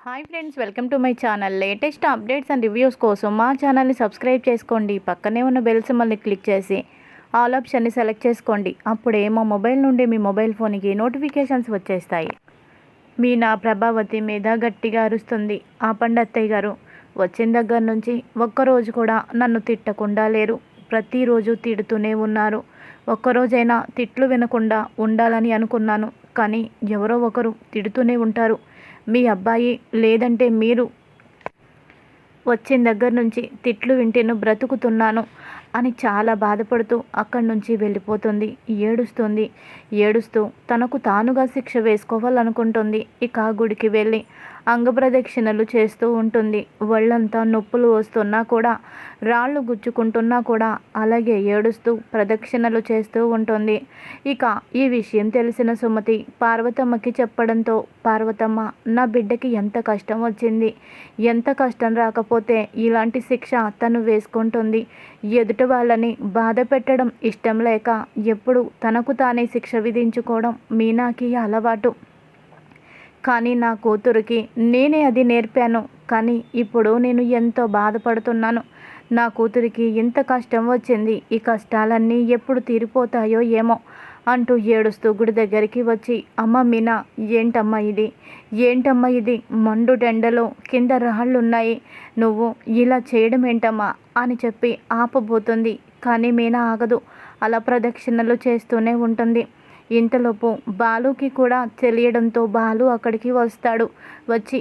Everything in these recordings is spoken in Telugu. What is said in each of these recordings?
Hi friends, welcome to my channel. Latest updates and reviews కోసం మా ఛానల్ని సబ్స్క్రైబ్ చేసుకోండి. పక్కనే ఉన్న బెల్ సింబల్ని క్లిక్ చేసి ఆల్ ఆప్షన్ని సెలెక్ట్ చేసుకోండి. అప్పుడే మా మొబైల్ నుండి మీ మొబైల్ ఫోన్కి నోటిఫికేషన్స్ వచ్చేస్తాయి. మీనా ప్రభావతి మీద గట్టిగా అరుస్తుంది. ఆపండి అత్తయ్య గారు, వచ్చిన దగ్గర నుంచి ఒక్కరోజు కూడా నన్ను తిట్టకుండా లేరు. ప్రతిరోజు తిడుతూనే ఉన్నారు. ఒక్కరోజైనా తిట్లు వినకుండా ఉండాలని అనుకున్నాను, కానీ ఎవరో ఒకరు తిడుతూనే ఉంటారు. మీ అబ్బాయి లేదంటే మీరు వచ్చిన దగ్గర నుంచి తిట్లు వింటేను బ్రతుకుతున్నాను అని చాలా బాధపడుతూ అక్కడి నుంచి వెళ్ళిపోతుంది. ఏడుస్తూ తనకు తానుగా శిక్ష వేసుకోవాలనుకుంటుంది. ఇక గుడికి వెళ్ళి అంగప్రదక్షిణలు చేస్తూ ఉంటుంది. ఒళ్ళంతా నొప్పులు వస్తున్నా కూడా, రాళ్ళు గుచ్చుకుంటున్నా కూడా అలాగే ఏడుస్తూ ప్రదక్షిణలు చేస్తూ ఉంటుంది. ఇక ఈ విషయం తెలిసిన సుమతి పార్వతమ్మకి చెప్పడంతో, పార్వతమ్మ, నా బిడ్డకి ఎంత కష్టం వచ్చింది, ఎంత కష్టం రాకపోతే ఇలాంటి శిక్ష తను వేసుకుంటుంది. ఎదుటి వాళ్ళని బాధ పెట్టడం ఇష్టం లేక ఎప్పుడు తనకు తానే శిక్ష విధించుకోవడం మీనాకి అలవాటు. కానీ నా కూతురికి నేనే అది నేర్పాను. కానీ ఇప్పుడు నేను ఎంతో బాధపడుతున్నాను. నా కూతురికి ఇంత కష్టం వచ్చింది, ఈ కష్టాలన్నీ ఎప్పుడు తీరిపోతాయో ఏమో అంటూ ఏడుస్తూ గుడి దగ్గరికి వచ్చి, అమ్మ మీనా, ఏంటమ్మా ఇది, మండుటెండలో కింద రాళ్ళున్నాయి, నువ్వు ఇలా చేయడం ఏంటమ్మా అని చెప్పి ఆపబోతుంది. కానీ మీనా ఆగదు. అలా ప్రదక్షిణలు చేస్తూనే ఉంటుంది. ఇంతలోపు బాలుకి కూడా తెలియడంతో బాలు అక్కడికి వస్తాడు. వచ్చి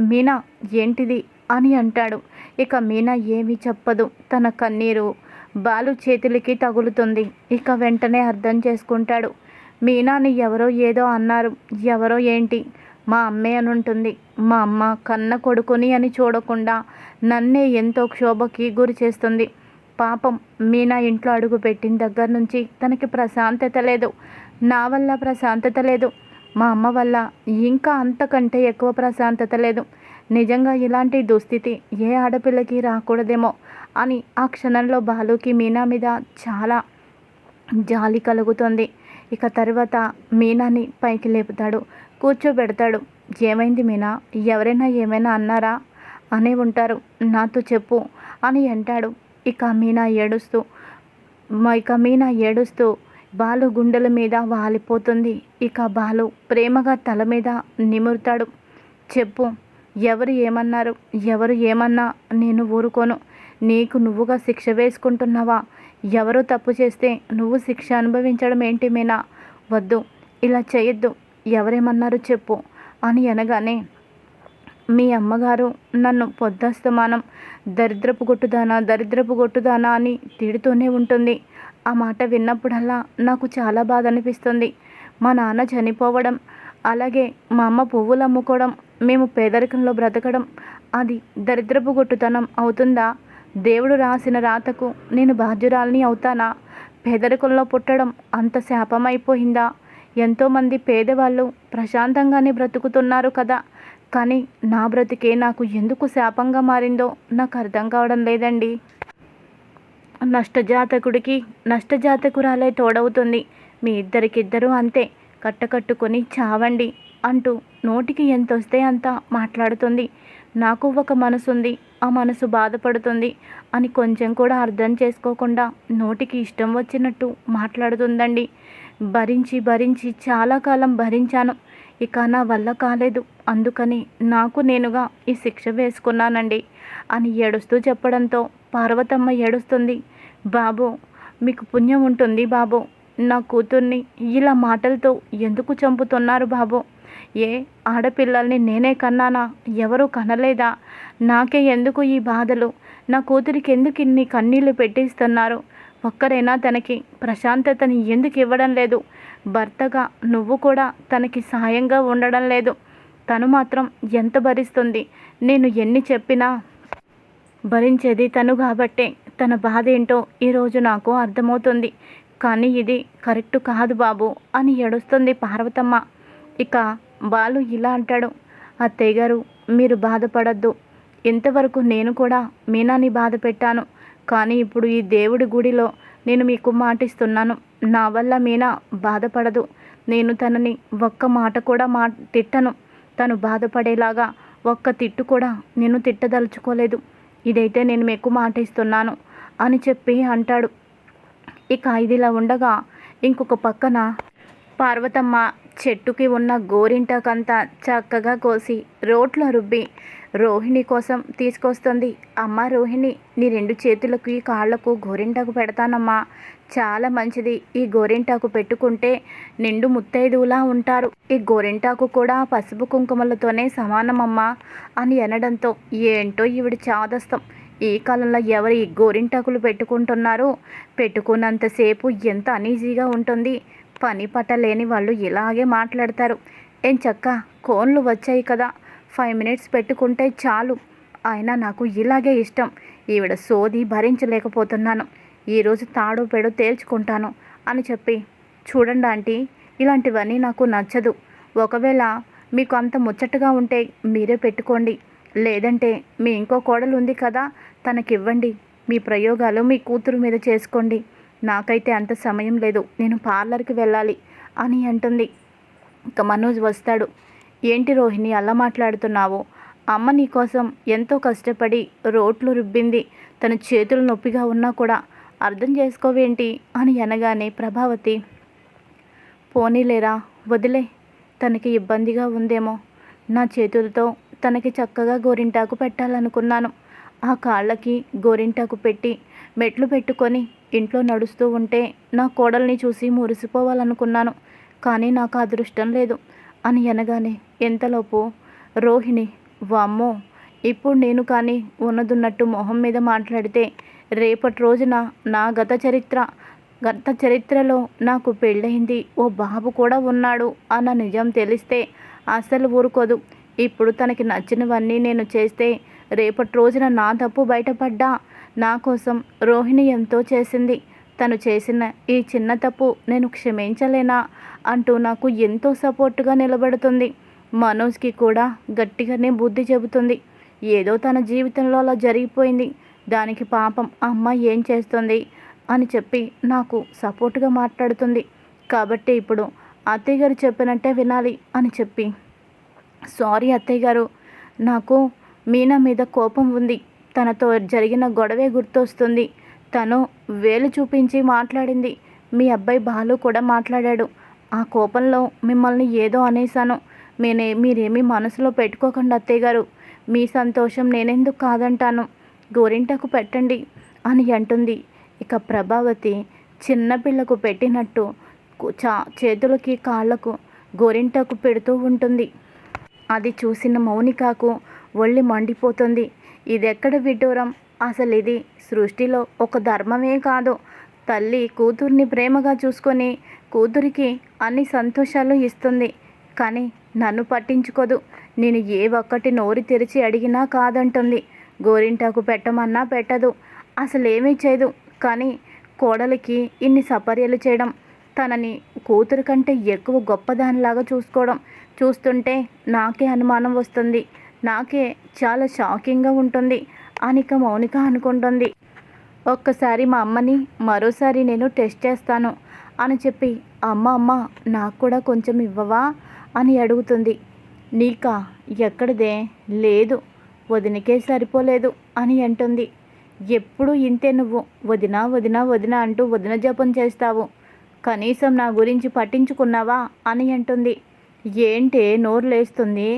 మీనా ఏంటిది అని అంటాడు. ఇక మీనా ఏమీ చెప్పదు. తన కన్నీరు బాలు చేతులకి తగులుతుంది. ఇక వెంటనే అర్థం చేసుకుంటాడు. మీనాని ఎవరో ఏదో అన్నారు. ఎవరో ఏంటి, మా అమ్మే అని ఉంటుంది. మా అమ్మ కన్న కొడుకుని అని చూడకుండా నన్నే ఎంతో క్షోభకి గురి చేస్తుంది. పాపం మీనా ఇంట్లో అడుగు పెట్టిన దగ్గర నుంచి తనకి ప్రశాంతత లేదు. నా వల్ల ప్రశాంతత లేదు, మా అమ్మ వల్ల ఇంకా అంతకంటే ఎక్కువ ప్రశాంతత లేదు. నిజంగా ఇలాంటి దుస్థితి ఏ ఆడపిల్లకి రాకూడదేమో అని ఆ క్షణంలో బాలుకి మీనా మీద చాలా జాలి కలుగుతుంది. ఇక తర్వాత మీనాని పైకి లేపుతాడు, కూర్చోబెడతాడు. ఏమైంది మీనా, ఎవరైనా ఏమైనా అన్నారా అనే ఉంటారు, నాతో చెప్పు అని అంటాడు. ఇక మీనా ఏడుస్తూ బాలు గుండెల మీద వాలిపోతుంది. ఇక బాలు ప్రేమగా తల మీద నిమురుతాడు. చెప్పు, ఎవరు ఏమన్నారు, ఎవరు ఏమన్నా నేను ఊరుకోను. నీకు నువ్వుగా శిక్ష వేసుకుంటున్నావా? ఎవరో తప్పు చేస్తే నువ్వు శిక్ష అనుభవించడం ఏంటి మీనా? వద్దు, ఇలా చేయొద్దు, ఎవరేమన్నారు చెప్పు అని అనగానే, మీ అమ్మగారు నన్ను పొద్దస్తమానం దరిద్రపు గొట్టుదానా అని తిడుతూనే ఉంటుంది. ఆ మాట విన్నప్పుడల్లా నాకు చాలా బాధ అనిపిస్తుంది. మా నాన్న చనిపోవడం, అలాగే మా అమ్మ పువ్వులు అమ్ముకోవడం, మేము పేదరికంలో బ్రతకడం, అది దరిద్రపు గొట్టుతనం అవుతుందా? దేవుడు రాసిన రాతకు నేను బాధ్యురాలిని అవుతానా? పేదరికంలో పుట్టడం అంత శాపం అయిపోయిందా? ఎంతోమంది పేదవాళ్ళు ప్రశాంతంగానే బ్రతుకుతున్నారు కదా, కానీ నా బ్రతికే నాకు ఎందుకు శాపంగా మారిందో నాకు అర్థం కావడం లేదండి. నష్టజాతకురాలే తోడవుతుంది. మీ ఇద్దరికిద్దరూ అంతే, కట్టకట్టుకొని చావండి అంటూ నోటికి ఎంత వస్తే అంత మాట్లాడుతుంది. నాకు ఒక మనసుంది, ఆ మనసు బాధపడుతుంది అని కొంచెం కూడా అర్థం చేసుకోకుండా నోటికి ఇష్టం వచ్చినట్టు మాట్లాడుతుందండి. భరించి చాలా కాలం భరించాను. ఇక నా వల్ల కాలేదు, అందుకని నాకు నేనుగా ఈ శిక్ష వేసుకున్నానండి అని ఏడుస్తూ చెప్పడంతో పార్వతమ్మ ఏడుస్తుంది. బాబు, మీకు పుణ్యం ఉంటుంది బాబు, నా కూతుర్ని ఇలా మాటలతో ఎందుకు చంపుతున్నారు బాబు? ఏ ఆడపిల్లల్ని నేనే కన్నానా? ఎవరూ కనలేదా? నాకే ఎందుకు ఈ బాధలు? నా కూతురికి ఎందుకు ఇన్ని కన్నీళ్లు పెట్టిస్తున్నారు? ఒక్కరైనా తనకి ప్రశాంతతని ఎందుకు ఇవ్వడం లేదు? భర్తగా నువ్వు కూడా తనకి సాయంగా ఉండడం లేదు. తను మాత్రం ఎంత భరిస్తుంది? నేను ఎన్ని చెప్పినా భరించేది తను కాబట్టే తన బాధ ఏంటో ఈరోజు నాకు అర్థమవుతుంది. కానీ ఇది కరెక్టు కాదు బాబు అని ఏడుస్తుంది పార్వతమ్మ. ఇక బాలు ఇలా అంటాడు, అత్తయ్య గారు, మీరు బాధపడద్దు. ఇంతవరకు నేను కూడా మీనాని బాధ పెట్టాను, కానీ ఇప్పుడు ఈ దేవుడి గుడిలో నేను మీకు మాటిస్తున్నాను, నా వల్ల మీనా బాధపడదు. నేను తనని ఒక్క మాట కూడా తిట్టను. తను బాధపడేలాగా ఒక్క తిట్టు కూడా నేను తిట్టదలుచుకోలేదు. ఇదైతే నేను మీకు మాట ఇస్తున్నాను అని చెప్పి అంటాడు. ఇక ఇదిలా ఉండగా ఇంకొక పక్కన పార్వతమ్మ చెట్టుకి ఉన్న గోరింటాకంతా చక్కగా కోసి రోట్లో రుబ్బి రోహిణి కోసం తీసుకొస్తుంది. అమ్మ రోహిణి, నీ 2 చేతులకి కాళ్ళకు గోరింటాకు పెడతానమ్మా, చాలా మంచిది. ఈ గోరింటాకు పెట్టుకుంటే నిండు ముత్తైదువులా ఉంటారు. ఈ గోరింటాకు కూడా పసుపు కుంకుమలతోనే సమానమమ్మా అని అనడంతో ఏంటో ఈవిడ చాదస్తం. ఈ కాలంలో ఎవరు ఈ గోరింటాకులు పెట్టుకుంటున్నారు? పెట్టుకున్నంతసేపు ఎంత అనీజీగా ఉంటుంది. పని పట్టలేని వాళ్ళు ఇలాగే మాట్లాడతారు. చక్క కోన్లు వచ్చాయి కదా, 5 మినిట్స్ పెట్టుకుంటే చాలు. అయినా నాకు ఇలాగే ఇష్టం. ఈవిడ సోది భరించలేకపోతున్నాను. ఈరోజు తాడో పేడో తేల్చుకుంటాను అని చెప్పి, చూడండి ఆంటీ, ఇలాంటివన్నీ నాకు నచ్చదు. ఒకవేళ మీకు అంత ముచ్చటగా ఉంటే మీరే పెట్టుకోండి, లేదంటే మీ ఇంకో కోడలు ఉంది కదా, తనకివ్వండి. మీ ప్రయోగాలు మీ కూతురు మీద చేసుకోండి. నాకైతే అంత సమయం లేదు, నేను పార్లర్కి వెళ్ళాలి అని అంటుంది. ఇక మనోజ్ వస్తాడు. ఏంటి రోహిణి అలా మాట్లాడుతున్నావు? అమ్మ నీకోసం ఎంతో కష్టపడి రోట్లు రుబ్బింది. తన చేతులు నొప్పిగా ఉన్నా కూడా అర్థం చేసుకోవేంటి అని అనగానే ప్రభావతి, పోనీలేరా వదిలే, తనకి ఇబ్బందిగా ఉందేమో. నా చేతులతో తనకి చక్కగా గోరింటాకు పెట్టాలనుకున్నాను. ఆ కాళ్ళకి గోరింటాకు పెట్టి మెట్లు పెట్టుకొని ఇంట్లో నడుస్తూ ఉంటే నా కోడల్ని చూసి మురిసిపోవాలనుకున్నాను. కానీ నాకు అదృష్టం లేదు అని అనగానే ఎంతలోపు రోహిణి, వామ్మో, ఇప్పుడు నేను కానీ ఉన్నదున్నట్టు మొహం మీద మాట్లాడితే రేపటి రోజున నా గత చరిత్రలో నాకు పెళ్ళయింది, ఓ బాబు కూడా ఉన్నాడు అన్న నిజం తెలిస్తే అస్సలు ఊరుకోదు. ఇప్పుడు తనకి నచ్చినవన్నీ నేను చేస్తే రేపటి రోజున నా తప్పు బయటపడ్డా నా కోసం రోహిణి ఎంతో చేసింది. తను చేసిన ఈ చిన్న తప్పు నేను క్షమించలేనా అంటూ నాకు ఎంతో సపోర్టుగా నిలబడుతుంది. మనోజ్కి కూడా గట్టిగానే బుద్ధి చెబుతుంది. ఏదో తన జీవితంలో అలా జరిగిపోయింది, దానికి పాపం అమ్మ ఏం చేస్తుంది అని చెప్పి నాకు సపోర్టుగా మాట్లాడుతుంది. కాబట్టి ఇప్పుడు అత్తయ్య గారు చెప్పినట్టే వినాలి అని చెప్పి, సారీ అత్తయ్య గారు, నాకు మీనా మీద కోపం ఉంది. తనతో జరిగిన గొడవే గుర్తొస్తుంది. తను వేలు చూపించి మాట్లాడింది. మీ అబ్బాయి బాలు కూడా మాట్లాడాడు. ఆ కోపంలో మిమ్మల్ని ఏదో అనేశాను. మీరేమీ మనసులో పెట్టుకోకండి అత్తయ్య గారు. మీ సంతోషం నేనెందుకు కాదంటాను. గోరింటాకు పెట్టండి అని అంటుంది. ఇక ప్రభావతి చిన్నపిల్లకు పెట్టినట్టు చేతులకి కాళ్ళకు గోరింటాకు పెడుతూ ఉంటుంది. అది చూసిన మౌనికకు ఒళ్ళి మండిపోతుంది. ఇదెక్కడ విడ్డూరం? అసలు ఇది సృష్టిలో ఒక ధర్మమే కాదు. తల్లి కూతుర్ని ప్రేమగా చూసుకొని కూతురికి అన్ని సంతోషాలు ఇస్తుంది, కానీ నన్ను పట్టించుకోదు. నేను ఏ ఒక్కటి నోరు తెరిచి అడిగినా కాదంటుంది. గోరింటాకు పెట్టమన్నా పెట్టదు, అసలేమీ చేయదు. కానీ కోడలికి ఇన్ని సపర్యలు చేయడం, తనని కూతురు కంటే ఎక్కువ గొప్పదానిలాగా చూసుకోవడం చూస్తుంటే నాకే అనుమానం వస్తుంది. నాకే చాలా షాకింగ్గా ఉంటుంది అనిక మౌనిక అనుకుంటుంది. ఒక్కసారి మా అమ్మని మరోసారి నేను టెస్ట్ చేస్తాను అని చెప్పి, అమ్మ నాకు కూడా కొంచెం ఇవ్వవా అని అడుగుతుంది. నీకా? ఎక్కడిదే? లేదు, వదినకే సరిపోలేదు అని అంటుంది. ఎప్పుడు ఇంతే నువ్వు, వదినా వదినా వదిన అంటూ వదిన జపం చేస్తావు. కనీసం నా గురించి పట్టించుకున్నావా అని అంటుంది. ఏంటే నోరు లేస్తుంది?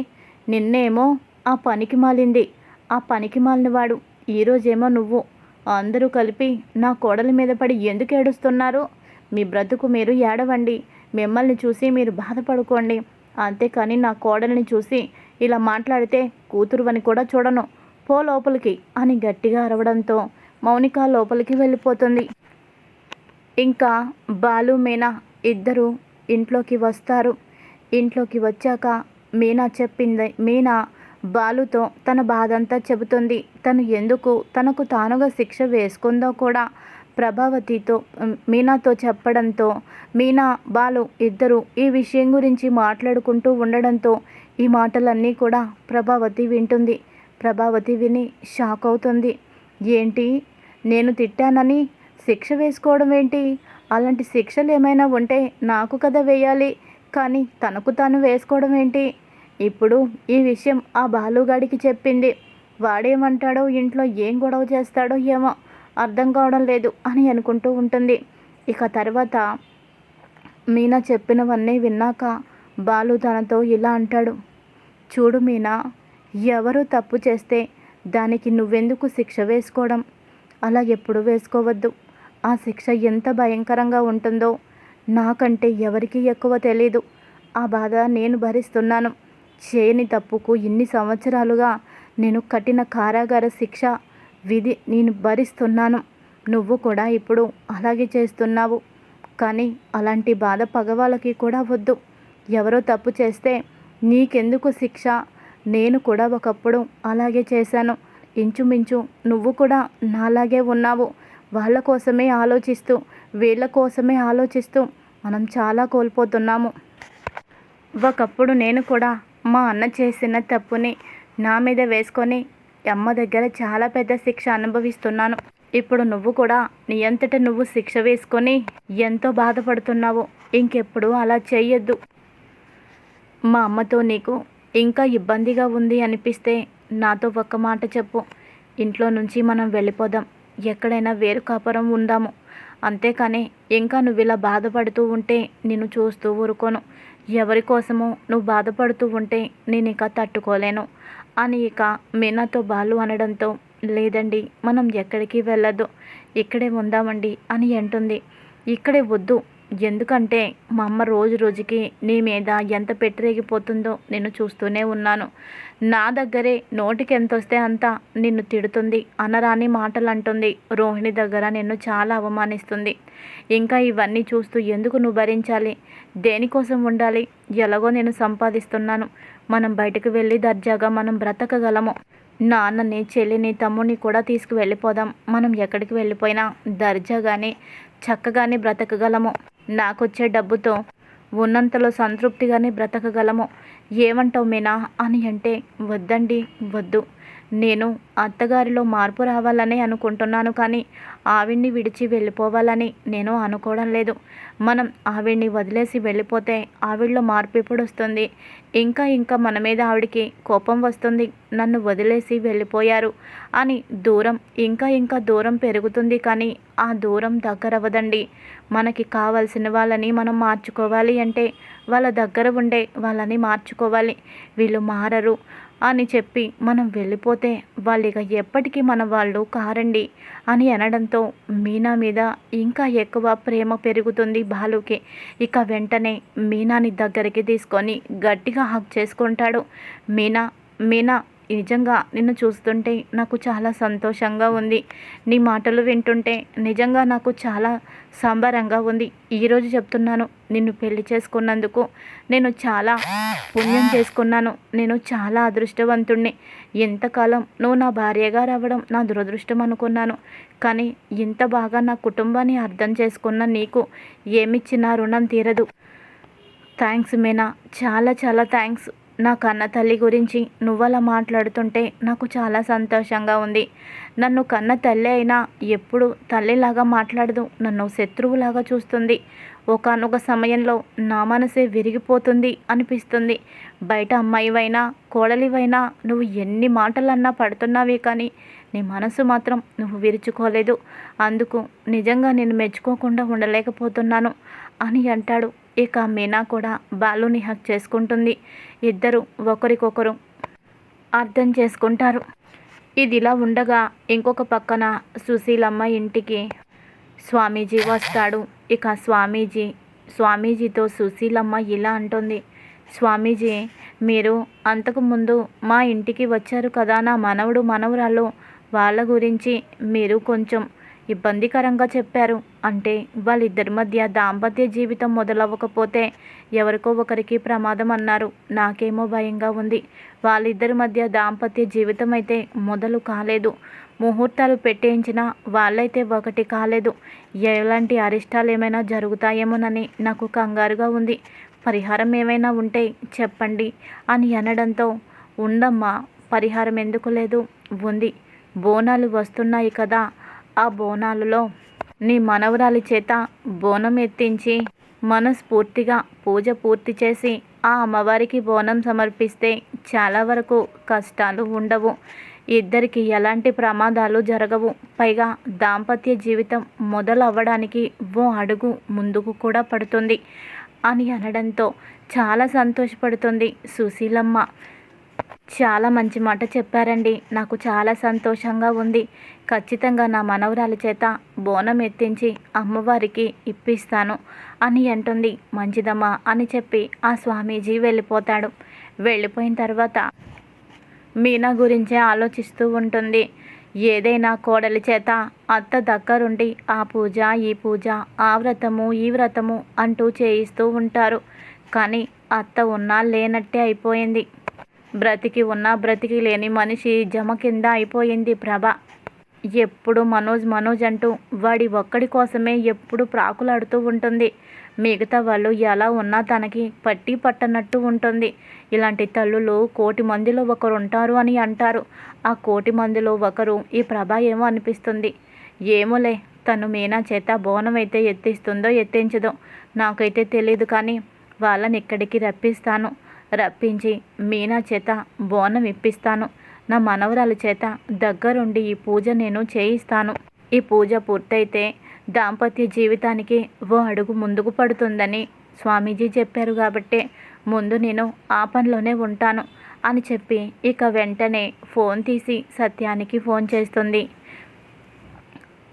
నిన్నేమో ఆ పనికి మాలింది, ఆ పనికి మాలినవాడు, ఈరోజేమో నువ్వు. అందరూ కలిపి నా కోడలి మీద పడి ఎందుకు ఏడుస్తున్నారు? మీ బ్రతుకు మీరు ఏడవండి, మిమ్మల్ని చూసి మీరు బాధపడుకోండి. అంతేకాని నా కోడల్ని చూసి ఇలా మాట్లాడితే కూతురువని కూడా చూడను, పో లోపలికి అని గట్టిగా అరవడంతో మౌనిక లోపలికి వెళ్ళిపోతుంది. ఇంకా బాలు మీనా ఇద్దరు ఇంట్లోకి వస్తారు. ఇంట్లోకి వచ్చాక మీనా బాలుతో తన బాధంతా చెబుతుంది. తను ఎందుకు తనకు తానుగా శిక్ష వేసుకుందో కూడా మీనాతో చెప్పడంతో మీనా బాలు ఇద్దరు ఈ విషయం గురించి మాట్లాడుకుంటూ ఉండడంతో ఈ మాటలన్నీ కూడా ప్రభావతి వింటుంది. ప్రభావతి విని షాక్ అవుతుంది. ఏంటి, నేను తిట్టానని శిక్ష వేసుకోవడం ఏంటి? అలాంటి శిక్షలు ఏమైనా ఉంటే నాకు కదా వేయాలి, కానీ తనకు తాను వేసుకోవడం ఏంటి? ఇప్పుడు ఈ విషయం ఆ బాలుగాడికి చెప్పింది. వాడేమంటాడో, ఇంట్లో ఏం గొడవ చేస్తాడో ఏమో అర్థం కావడం లేదు అని అనుకుంటూ ఉంటుంది. ఇక తర్వాత మీనా చెప్పినవన్నీ విన్నాక బాలు తనతో ఇలా అంటాడు. చూడు మీనా, ఎవరు తప్పు చేస్తే దానికి నువ్వెందుకు శిక్ష వేసుకోవడం? అలా ఎప్పుడు వేసుకోవద్దు. ఆ శిక్ష ఎంత భయంకరంగా ఉంటుందో నాకంటే ఎవరికీ ఎక్కువ తెలీదు. ఆ బాధ నేను భరిస్తున్నాను. చేయని తప్పుకు ఇన్ని సంవత్సరాలుగా నేను కఠిన కారాగార శిక్ష విధి నేను భరిస్తున్నాను. నువ్వు కూడా ఇప్పుడు అలాగే చేస్తున్నావు. కానీ అలాంటి బాధ పగవాళ్ళకి కూడా వద్దు. ఎవరో తప్పు చేస్తే నీకెందుకు శిక్ష? నేను కూడా ఒకప్పుడు అలాగే చేశాను. ఇంచుమించు నువ్వు కూడా నాలాగే ఉన్నావు. వాళ్ళ కోసమే ఆలోచిస్తూ, వీళ్ళ కోసమే ఆలోచిస్తూ మనం చాలా కోల్పోతున్నాము. ఒకప్పుడు నేను కూడా మా అన్న చేసిన తప్పుని నా మీద వేసుకొని అమ్మ దగ్గర చాలా పెద్ద శిక్ష అనుభవిస్తున్నాను. ఇప్పుడు నువ్వు కూడా నీ అంతట నువ్వు శిక్ష వేసుకొని ఎంతో బాధపడుతున్నావు. ఇంకెప్పుడు అలా చేయొద్దు. మా అమ్మతో నీకు ఇంకా ఇబ్బందిగా ఉంది అనిపిస్తే నాతో ఒక్క మాట చెప్పు. ఇంట్లో నుంచి మనం వెళ్ళిపోదాం. ఎక్కడైనా వేరు కాపురం ఉందాము. అంతేకాని ఇంకా నువ్వు ఇలా బాధపడుతూ ఉంటే నేను చూస్తూ ఊరుకోను. ఎవరి కోసమో నువ్వు బాధపడుతూ ఉంటే నేను ఇక తట్టుకోలేను అని ఇక మీనాతో బాలు అనడంతో, లేదండి, మనం ఎక్కడికి వెళ్ళొద్దు, ఇక్కడే ఉందామండి అని అంటుంది. ఇక్కడే వద్దు. ఎందుకంటే మా అమ్మ రోజు రోజుకి నీ మీద ఎంత పెట్టిరేగిపోతుందో నేను చూస్తూనే ఉన్నాను. నా దగ్గరే నోటికి ఎంత వస్తే అంత నిన్ను తిడుతుంది, అనరాని మాటలు అంటుంది. రోహిణి దగ్గర నిన్ను చాలా అవమానిస్తుంది. ఇంకా ఇవన్నీ చూస్తూ ఎందుకు నువ్వు భరించాలి? దేనికోసం ఉండాలి? ఎలాగో నేను సంపాదిస్తున్నాను. మనం బయటకు వెళ్ళి దర్జాగా మనం బ్రతకగలము. నాన్నని, చెల్లిని, తమ్ముని కూడా తీసుకువెళ్ళిపోదాం. మనం ఎక్కడికి వెళ్ళిపోయినా దర్జాగానే చక్కగానే బ్రతకగలము. నాకొచ్చే డబ్బుతో ఉన్నంతలో సంతృప్తిగానే బ్రతకగలము. ఏమంటావు మీనా అని అంటే, వద్దండి, వద్దు. నేను అత్తగారిలో మార్పు రావాలని అనుకుంటున్నాను, కానీ ఆవిడ్ని విడిచి వెళ్ళిపోవాలని నేను అనుకోవడం లేదు. మనం ఆవిడ్ని వదిలేసి వెళ్ళిపోతే ఆవిడలో మార్పు ఎప్పుడు వస్తుంది? ఇంకా మన మీద ఆవిడికి కోపం వస్తుంది. నన్ను వదిలేసి వెళ్ళిపోయారు అని దూరం ఇంకా దూరం పెరుగుతుంది, కానీ ఆ దూరం దగ్గరవ్వదండి. మనకి కావాల్సిన వాళ్ళని మనం మార్చుకోవాలి అంటే వాళ్ళ దగ్గర ఉండే వాళ్ళని మార్చుకోవాలి. వీళ్ళు మారరు అని చెప్పి మనం వెళ్ళిపోతే వాళ్ళు ఇక ఎప్పటికీ మన వాళ్ళు కారండి అని అనడంతో మీనా మీద ఇంకా ఎక్కువ ప్రేమ పెరుగుతుంది బాలుకి. ఇక వెంటనే మీనాని దగ్గరికి తీసుకొని గట్టిగా హగ్ చేసుకుంటాడు. మీనా, నిజంగా నిన్ను చూస్తుంటే నాకు చాలా సంతోషంగా ఉంది. నీ మాటలు వింటుంటే నిజంగా నాకు చాలా సంబరంగా ఉంది. ఈరోజు చెప్తున్నాను, నిన్ను పెళ్లి చేసుకున్నందుకు నేను చాలా పుణ్యం చేసుకున్నాను. నేను చాలా అదృష్టవంతుణ్ణి. ఎంతకాలం నువ్వు నా భార్యగా రావడం నా దురదృష్టం అనుకున్నాను. కానీ ఇంత బాగా నా కుటుంబాన్ని అర్థం చేసుకున్న నీకు ఏమిచ్చినా రుణం తీరదు. థ్యాంక్స్ మీనా, చాలా చాలా థ్యాంక్స్. నా కన్న తల్లి గురించి నువ్వలా మాట్లాడుతుంటే నాకు చాలా సంతోషంగా ఉంది. నన్ను కన్న తల్లి అయినా ఎప్పుడు తల్లిలాగా మాట్లాడదు, నన్ను శత్రువులాగా చూస్తుంది. ఒకానొక సమయంలో నా మనసే విరిగిపోతుంది అనిపిస్తుంది. బయట అమ్మాయివైనా కోడలివైనా నువ్వు ఎన్ని మాటలన్నా పడుతున్నావే, కానీ నీ మనసు మాత్రం నువ్వు విరుచుకోలేదు. అందుకు నిజంగా నేను మెచ్చుకోకుండా ఉండలేకపోతున్నాను అని అంటాడు. ఇక మీనా కూడా బాలుని హక్ చేసుకుంటుంది. ఇద్దరు ఒకరికొకరు అర్థం చేసుకుంటారు. ఇదిలా ఉండగా ఇంకొక పక్కన సుశీలమ్మ ఇంటికి స్వామీజీ వస్తాడు. ఇక స్వామీజీతో సుశీలమ్మ ఇలా అంటుంది. స్వామీజీ, మీరు అంతకుముందు మా ఇంటికి వచ్చారు కదా, నా మనవడు మనవరాలు వాళ్ళ గురించి మీరు కొంచెం ఇబ్బందికరంగా చెప్పారు. అంటే వాళ్ళిద్దరి మధ్య దాంపత్య జీవితం మొదలవ్వకపోతే ఎవరికో ఒకరికి ప్రమాదం అన్నారు. నాకేమో భయంగా ఉంది. వాళ్ళిద్దరి మధ్య దాంపత్య జీవితం అయితే మొదలు కాలేదు. ముహూర్తాలు పెట్టేయించిన వాళ్ళైతే ఒకటి కాలేదు. ఎలాంటి అరిష్టాలు ఏమైనా జరుగుతాయేమోనని నాకు కంగారుగా ఉంది. పరిహారం ఏమైనా ఉంటే చెప్పండి అని అనడంతో, ఉండమ్మా, పరిహారం ఎందుకు లేదు, ఉంది. బోనాలు వస్తున్నాయి కదా, ఆ బోనాలలో నీ మనవరాలి చేత బోనం ఎత్తించి మనస్ఫూర్తిగా పూజ పూర్తి చేసి ఆ అమ్మవారికి బోనం సమర్పిస్తే చాలా వరకు కష్టాలు ఉండవు. ఇద్దరికి ఎలాంటి ప్రమాదాలు జరగవు. పైగా దాంపత్య జీవితం మొదలవ్వడానికి ఓ అడుగు ముందుకు కూడా పడుతుంది అని అనడంతో చాలా సంతోషపడుతుంది సుశీలమ్మ. చాలా మంచి మాట చెప్పారండి. నాకు చాలా సంతోషంగా ఉంది. ఖచ్చితంగా నా మనవరాలి చేత బోనం ఎత్తించి అమ్మవారికి ఇప్పిస్తాను అని అంటుంది. మంచిదమ్మా అని చెప్పి ఆ స్వామీజీ వెళ్ళిపోతాడు. వెళ్ళిపోయిన తర్వాత మీనా గురించే ఆలోచిస్తూ ఉంటుంది. ఏదైనా కోడలి చేత అత్త దగ్గరుండి ఆ పూజ ఈ పూజ ఆ వ్రతము ఈ వ్రతము అంటూ చేయిస్తూ ఉంటారు. కానీ అత్త ఉన్నా లేనట్టే అయిపోయింది. బ్రతికి ఉన్నా బ్రతికి లేని మనిషి జమ కింద అయిపోయింది ప్రభ. ఎప్పుడు మనోజ్ మనోజ్ అంటూ వాడి ఒక్కడి కోసమే ఎప్పుడు ప్రాకులాడుతూ ఉంటుంది. మిగతా వాళ్ళు ఎలా ఉన్నా తనకి పట్టి పట్టనట్టు ఉంటుంది. ఇలాంటి తల్లులు 1,00,00,000 మందిలో ఒకరు ఉంటారు అని అంటారు. ఆ 1,00,00,000 మందిలో ఒకరు ఈ ప్రభ ఏమో అనిపిస్తుంది. ఏమోలే, తను మీనా చేత బోనం అయితే ఎత్తిస్తుందో ఎత్తించదో నాకైతే తెలియదు. కానీ వాళ్ళని ఇక్కడికి రప్పిస్తాను. రప్పించి మీనా చేత బోనం ఇప్పిస్తాను. నా మనవరాలి చేత దగ్గరుండి ఈ పూజ నేను చేయిస్తాను. ఈ పూజ పూర్తయితే దాంపత్య జీవితానికి ఓ అడుగు ముందుకు పడుతుందని స్వామీజీ చెప్పారు కాబట్టే ముందు నేను ఆ పనిలోనే ఉంటాను అని చెప్పి ఇక వెంటనే ఫోన్ తీసి సత్యానికి ఫోన్ చేస్తుంది.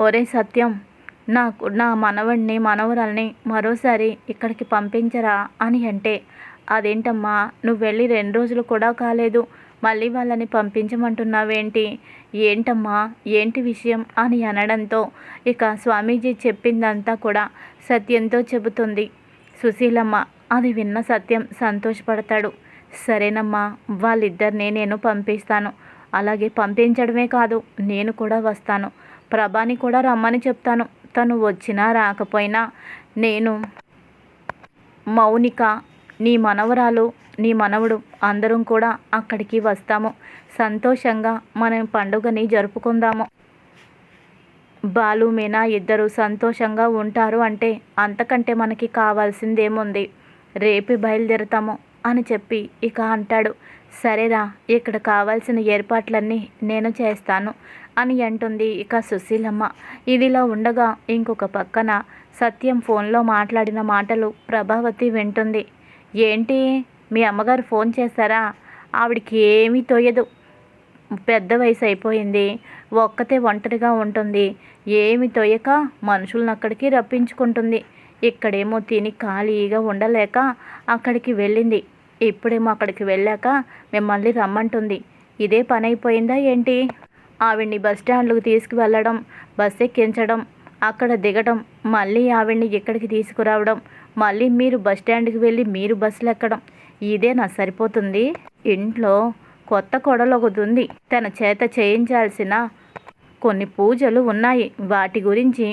ఒరే సత్యం, నా మనవడిని మనవరాల్ని మరోసారి ఇక్కడికి పంపించరా అని అంటే, అదేంటమ్మా, నువ్వు వెళ్ళి 2 రోజులు కూడా కాలేదు, మళ్ళీ వాళ్ళని పంపించమంటున్నావేంటి? ఏంటమ్మా, ఏంటి విషయం అని అనడంతో ఇక స్వామీజీ చెప్పిందంతా కూడా సత్యంతో చెబుతుంది సుశీలమ్మ. అది విన్న సత్యం సంతోషపడతాడు. సరేనమ్మా, వాళ్ళిద్దరిని నేను పంపిస్తాను. అలాగే పంపించడమే కాదు, నేను కూడా వస్తాను. ప్రభాని కూడా రమ్మని చెప్తాను. తను వచ్చినా రాకపోయినా నేను, మౌనిక, నీ మనవరాలు, నీ మనవడు అందరం కూడా అక్కడికి వస్తాము. సంతోషంగా మనం పండుగని జరుపుకుందాము. బాలు మీనా ఇద్దరు సంతోషంగా ఉంటారు అంటే అంతకంటే మనకి కావాల్సిందేముంది? రేపు బయలుదేరుతాము అని చెప్పి ఇక అంటాడు. సరేరా, ఇక్కడ కావాల్సిన ఏర్పాట్లన్నీ నేను చేస్తాను అని అంటుంది ఇక సుశీలమ్మ. ఇదిలా ఉండగా ఇంకొక పక్కన సత్యం ఫోన్లో మాట్లాడిన మాటలు ప్రభావతి వింటుంది. ఏంటి, మీ అమ్మగారు ఫోన్ చేశారా? ఆవిడికి ఏమీ తోయదు. పెద్ద వయసు అయిపోయింది, ఒక్కతే ఒంటరిగా ఉంటుంది. ఏమి తోయక మనుషులను అక్కడికి రప్పించుకుంటుంది. ఇక్కడేమో తిని ఖాళీగా ఉండలేక అక్కడికి వెళ్ళింది. ఇప్పుడేమో అక్కడికి వెళ్ళాక మిమ్మల్ని రమ్మంటుంది. ఇదే పని అయిపోయిందా ఏంటి? ఆవిడ్ని బస్టాండ్లకు తీసుకువెళ్ళడం, బస్ ఎక్కించడం, అక్కడ దిగడం, మళ్ళీ ఆవిడ్ని ఇక్కడికి తీసుకురావడం, మళ్ళీ మీరు బస్టాండ్కి వెళ్ళి మీరు బస్సులు ఎక్కడం, ఇదేనా సరిపోతుంది? ఇంట్లో కొత్త కోడలు ఒకటి ఉంది. తన చేత చేయించాల్సిన కొన్ని పూజలు ఉన్నాయి. వాటి గురించి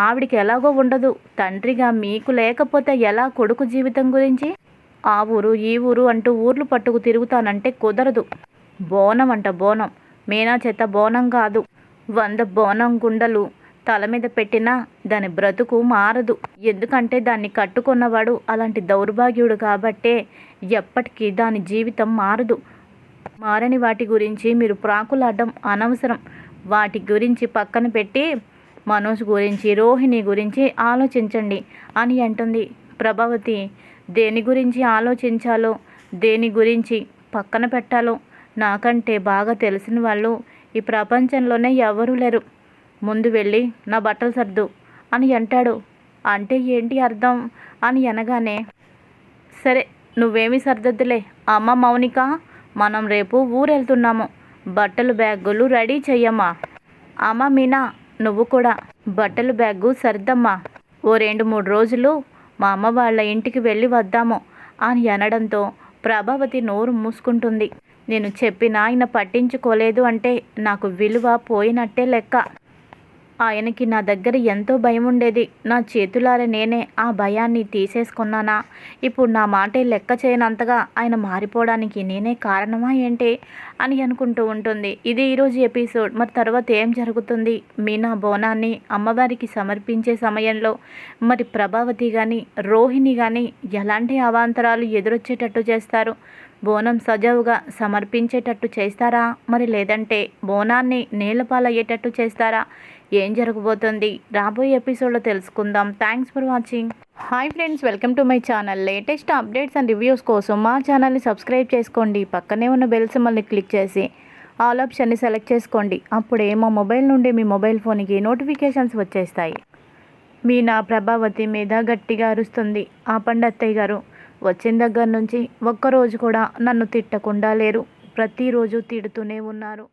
ఆవిడికి ఎలాగో ఉండదు. తండ్రిగా మీకు లేకపోతే ఎలా కొడుకు జీవితం గురించి? ఆ ఊరు ఈ ఊరు అంటూ ఊర్లు పట్టుకు తిరుగుతానంటే కుదరదు. బోనం అంట బోనం. మీనా చేత బోనం కాదు, 100 బోనం గుండలు తల మీద పెట్టినా దాని బ్రతుకు మారదు. ఎందుకంటే దాన్ని కట్టుకున్నవాడు అలాంటి దౌర్భాగ్యుడు కాబట్టే ఎప్పటికీ దాని జీవితం మారదు. మారని వాటి గురించి మీరు ప్రాకులాడడం అనవసరం. వాటి గురించి పక్కన పెట్టి మనోజ్ గురించి, రోహిణి గురించి ఆలోచించండి అని అంటుంది ప్రభావతి. దేని గురించి ఆలోచించాలో, దేని గురించి పక్కన పెట్టాలో నాకంటే బాగా తెలిసిన వాళ్ళు ఈ ప్రపంచంలోనే ఎవరూ లేరు. ముందు వెళ్ళి నా బట్టలు సర్దు అని అంటాడు. అంటే ఏంటి అర్థం అని అనగానే, సరే నువ్వేమీ సర్దద్దులే అమ్మ మౌనిక, మనం రేపు ఊరెళ్తున్నాము. బట్టలు బ్యాగులు రెడీ చెయ్యమ్మా. అమ్మ మీనా, నువ్వు కూడా బట్టలు బ్యాగు సర్దమ్మా. ఓ 2-3 రోజులు మా అమ్మ వాళ్ళ ఇంటికి వెళ్ళి వద్దాము అని అనడంతో ప్రభావతి నోరు మూసుకుంటుంది. నేను చెప్పినా ఆయన పట్టించుకోలేదు అంటే నాకు విలువ పోయినట్టే లెక్క. ఆయనకి నా దగ్గర ఎంతో భయం ఉండేది. నా చేతులారా నేనే ఆ భయాన్ని తీసేసుకున్నానా? ఇప్పుడు నా మాటే లెక్క చేయనంతగా ఆయన మారిపోవడానికి నేనే కారణమా ఏంటి అని అనుకుంటూ ఉంటుంది. ఇది ఈరోజు ఎపిసోడ్. మరి తర్వాత ఏం జరుగుతుంది? మీనా బోనాన్ని అమ్మవారికి సమర్పించే సమయంలో మరి ప్రభావతి కానీ రోహిణి కానీ ఎలాంటి అవాంతరాలు ఎదురొచ్చేటట్టు చేస్తారు? బోనం సజావుగా సమర్పించేటట్టు చేస్తారా? మరి లేదంటే బోనాన్ని నీళ్ళపాలయ్యేటట్టు చేస్తారా? ఏం జరగబోతుంది రాబోయే ఎపిసోడ్లో తెలుసుకుందాం. Thanks for watching. Hi friends, welcome to my channel. Latest updates and reviews కోసం మా ఛానల్ని సబ్స్క్రైబ్ చేసుకోండి. పక్కనే ఉన్న బెల్ సింబల్ని క్లిక్ చేసి ఆల్ ఆప్షన్ని సెలెక్ట్ చేసుకోండి. అప్పుడే మా మొబైల్ నుండి మీ మొబైల్ ఫోన్కి నోటిఫికేషన్స్ వచ్చేస్తాయి. మీనా ప్రభావతి మీద గట్టిగా అరుస్తుంది. ఆపండి అత్తయ్య గారు, వచ్చిన దగ్గర నుంచి ఒక్కరోజు కూడా నన్ను తిట్టకుండా లేరు. ప్రతిరోజు తిడుతూనే ఉన్నారు.